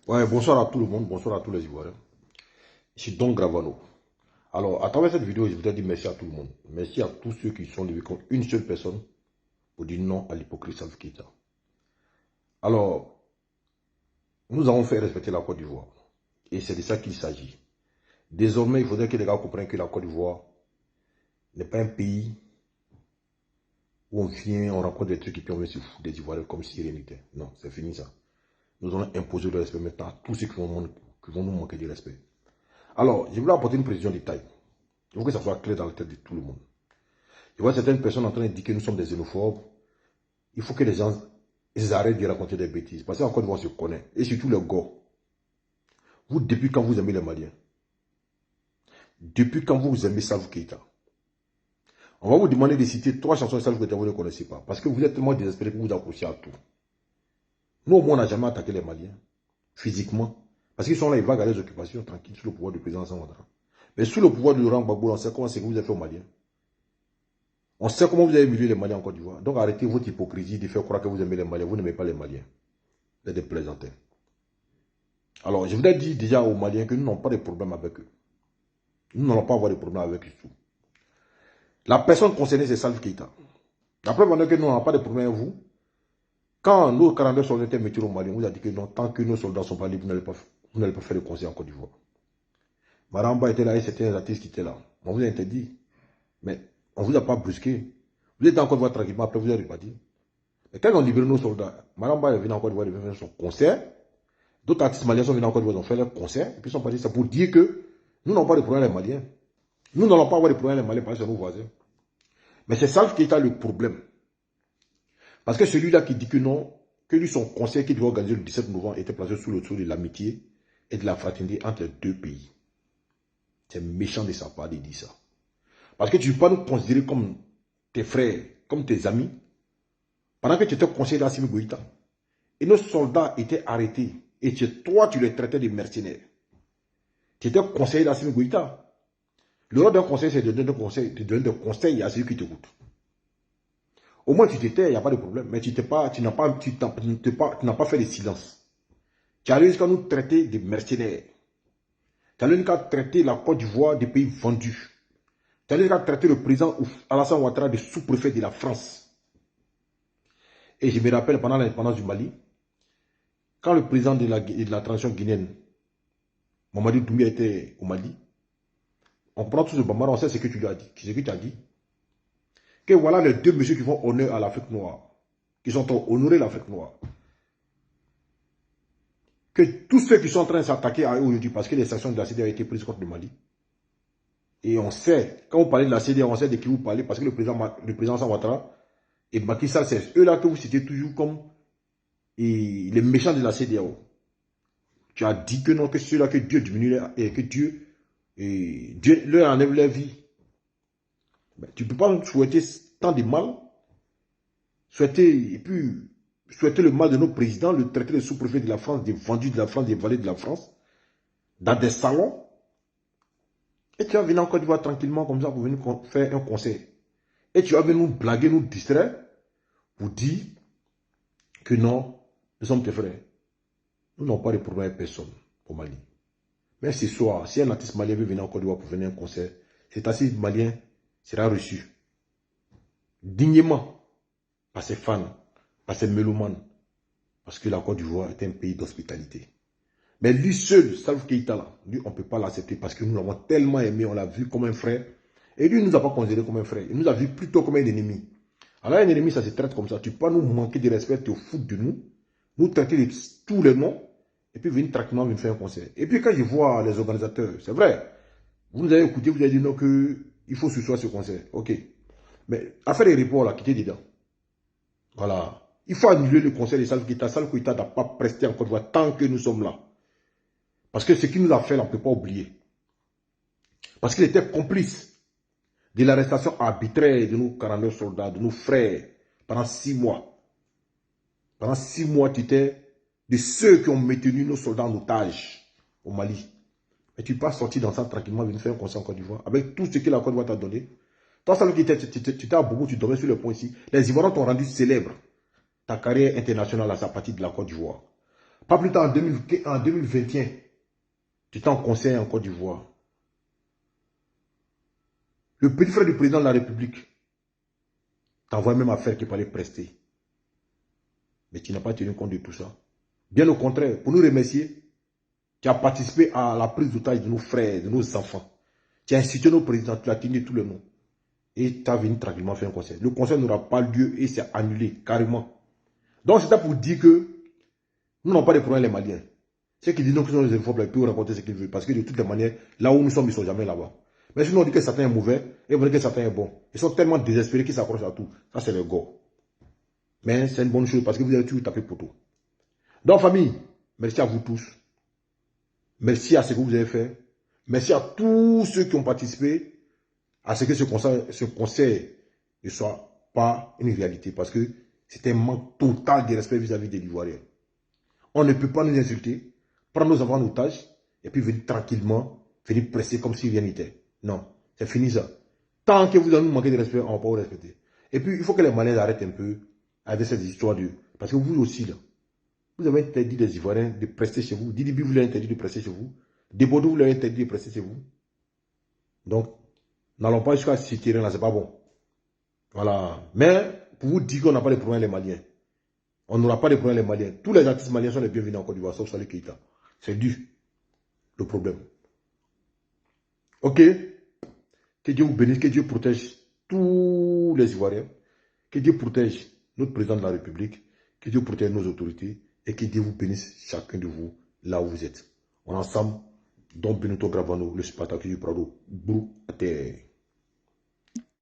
Ouais, bonsoir à tout le monde, bonsoir à tous les Ivoiriens. Je suis Don Gravano. Alors, à travers cette vidéo, je voudrais dire merci à tout le monde. Merci à tous ceux qui sont levés contre une seule personne pour dire non à l'hypocrite Salif Keïta. Alors, nous avons fait respecter la Côte d'Ivoire. Et c'est de ça qu'il s'agit. Désormais, il faudrait que les gars comprennent que la Côte d'Ivoire n'est pas un pays où on vient, on rencontre des trucs et puis on vient se foutre des Ivoiriens comme si rien n'était. Non, c'est fini ça. Nous allons imposer le respect maintenant à tous ceux qui vont nous manquer de respect. Alors, je voulais apporter une précision de taille. Il faut que ça soit clair dans la tête de tout le monde. Je vois certaines personnes en train de dire que nous sommes des xénophobes. Il faut que les gens arrêtent de raconter des bêtises. Parce qu'en Côte d'Ivoire, on se connaît. Et surtout les gars. Vous, depuis quand vous aimez les Maliens? Depuis quand vous aimez Salif Keïta? On va vous demander de citer 3 chansons de Salif Keïta que vous ne connaissez pas. Parce que vous êtes tellement désespérés que vous vous accrochez à tout. Nous, au moins, on n'a jamais attaqué les Maliens. Physiquement. Parce qu'ils sont là, ils vont garder les occupations tranquilles sous le pouvoir du président Sans Ouattara. Mais sous le pouvoir de Laurent Gbagbo, on sait comment c'est que vous avez fait aux Maliens. On sait comment vous avez humilié les Maliens en Côte d'Ivoire. Donc arrêtez votre hypocrisie de faire croire que vous aimez les Maliens. Vous n'aimez pas les Maliens. Vous êtes des plaisantins. Alors, je voudrais dire déjà aux Maliens que nous n'avons pas de problème avec eux. Nous n'allons pas avoir de problème avec eux du tout. La personne concernée, c'est Salif Keïta. La preuve en est que nous n'avons pas de problème avec vous. Quand nos 42 soldats étaient mis au Mali, on vous a dit que non, tant que nos soldats ne sont pas libres, vous n'allez pas faire le conseil en Côte d'Ivoire. Maramba était là et c'était un artiste qui était là. On vous a interdit. Mais on ne vous a pas brusqué. Vous êtes en Côte d'Ivoire tranquillement, après vous êtes reparti. Mais quand on libère nos soldats, Maramba est venu en Côte d'Ivoire, il veut faire son concert. D'autres artistes maliens sont venus en Côte d'Ivoire, ils ont fait leur concert. Et puis ils sont partis. C'est pour dire que nous n'avons pas de problème les Maliens. Nous n'allons pas avoir de problème les Maliens parce que c'est nos voisins. Mais c'est Salif Keïta le problème. Parce que celui-là qui dit que non, que lui, son concert qui devait organiser le 17 novembre était placé sous le sceau de l'amitié et de la fraternité entre les deux pays. C'est méchant de sa part de dire ça. Parce que tu ne peux pas nous considérer comme tes frères, comme tes amis, pendant que tu étais conseiller d'Assimi Goïta. Et nos soldats étaient arrêtés. Et toi, tu les traitais de mercenaires. Tu étais conseiller d'Assimi Goïta. Le rôle d'un conseiller, c'est de donner des conseils à celui qui t'écoute. Au moins, tu t'étais, il n'y a pas de problème. Mais tu n'as pas fait de silence. Tu as jusqu'à nous traiter de mercenaires. Tu as jusqu'à traiter la Côte d'Ivoire des pays vendus. Tu as jusqu'à traiter le président Alassane Ouattara de sous-préfet de la France. Et je me rappelle, pendant l'indépendance du Mali, quand le président de la transition guinéenne, Mamadi Doumbouya, était au Mali, on prend tout ce bambara, on sait ce que tu lui as dit, ce que tu as dit. Que voilà les deux messieurs qui font honneur à l'Afrique noire, qui sont honorés l'Afrique noire. Que tous ceux qui sont en train de s'attaquer à eux aujourd'hui, parce que les sanctions de la CEDEAO ont été prises contre le Mali. Et on sait, quand vous parlez de la CEDEAO, on sait de qui vous parlez, parce que le président Sans Ouattara et Macky Sall, c'est eux là que vous citez toujours comme les méchants de la CEDEAO. Tu as dit que non, que ceux-là, que Dieu diminue et que Dieu leur enlève leur vie. Mais tu ne peux pas souhaiter tant de mal, souhaiter le mal de nos présidents, le traiter de sous-préfet de la France, des vendus de la France, des valets de la France, dans des salons. Et tu vas venir en Côte d'Ivoire tranquillement comme ça pour venir faire un conseil. Et tu vas venir nous blaguer, nous distraire, pour dire que non, nous sommes tes frères. Nous n'avons pas de problème avec personne au Mali. Mais ce soir, si un artiste malien veut venir en Côte d'Ivoire pour venir à un concert, cet artiste malien sera reçu dignement par ses fans, par ses mélomanes, parce que la Côte d'Ivoire est un pays d'hospitalité. Mais lui seul, Salif Keïta, là, lui, on ne peut pas l'accepter parce que nous l'avons tellement aimé, on l'a vu comme un frère. Et lui, il ne nous a pas considéré comme un frère, il nous a vu plutôt comme un ennemi. Alors un ennemi, ça se traite comme ça. Tu peux pas nous manquer de respect, te foutre de nous traiter de tous les noms, et puis venir tranquillement venir faire un concert. Et puis quand je vois les organisateurs, c'est vrai, vous nous avez écouté, vous avez dit non, qu'il faut ce soir ce concert. Ok. Mais affaire des reports, là, quittez dedans. Voilà. Il faut annuler le concert de Salif Keïta. Salif Keïta n'a pas presté en Côte d'Ivoire tant que nous sommes là. Parce que ce qu'il nous a fait, là, on ne peut pas oublier. Parce qu'il était complice de l'arrestation arbitraire de nos 49 soldats, de nos frères, pendant 6 mois. Pendant 6 mois, tu étais de ceux qui ont maintenu nos soldats en otage au Mali. Et tu ne peux pas sortir dans ça tranquillement, venir faire un concert en Côte d'Ivoire, avec tout ce que la Côte d'Ivoire t'a donné. Toi, ça, tu étais à Bobo, tu dormais sur le pont ici. Les Ivoiriens t'ont rendu célèbre. Ta carrière internationale à sa partie de la Côte d'Ivoire. Pas plus tard en 2021, tu étais en conseil en Côte d'Ivoire. Le petit frère du président de la République t'envoie même à faire qu'il fallait prester. Mais tu n'as pas tenu compte de tout ça. Bien au contraire, pour nous remercier, tu as participé à la prise d'otage de nos frères, de nos enfants. Tu as institué nos présidents, tu as tenu tous les noms. Et tu as venu tranquillement faire un conseil. Le conseil n'aura pas lieu et c'est annulé, carrément. Donc c'est ça pour dire que nous n'avons pas de problème les Maliens. Ceux qui disent non, que sont les infos, ils peuvent raconter ce qu'ils veulent. Parce que de toutes les manières, là où nous sommes, ils ne sont jamais là-bas. Mais sinon on dit que certains est mauvais, et on dit que certains est bon. Ils sont tellement désespérés qu'ils s'accrochent à tout. Ça, c'est le go. Mais c'est une bonne chose parce que vous avez toujours tapé pour tout. Donc, famille, merci à vous tous. Merci à ce que vous avez fait. Merci à tous ceux qui ont participé à ce que ce conseil ne soit pas une réalité. Parce que c'est un manque total de respect vis-à-vis des Ivoiriens. On ne peut pas nous insulter, prendre nos enfants en otage et puis venir tranquillement, venir presser comme si rien n'était. Non, c'est fini ça. Tant que vous allez nous manquer de respect, on ne va pas vous respecter. Et puis, il faut que les Maliens arrêtent un peu avec cette histoire de... Parce que vous aussi, là, vous avez interdit les Ivoiriens de prester chez vous. Didi vous l'avez interdit de prester chez vous. Desbordeaux vous l'avez interdit de prester chez vous. Donc, n'allons pas jusqu'à ce terrain-là, c'est pas bon. Voilà. Mais, pour vous dire qu'on n'a pas de problème les Maliens. On n'aura pas de problème les Maliens. Tous les artistes maliens sont les bienvenus en Côte d'Ivoire, sauf Salih Keita. C'est dû, le problème. Ok? Que Dieu vous bénisse, que Dieu protège tous les Ivoiriens. Que Dieu protège notre président de la République. Que Dieu protège nos autorités. Et que Dieu vous bénisse chacun de vous là où vous êtes. On est ensemble. Don Benito Gravano, le Spartacus du Prado. Brou à terre.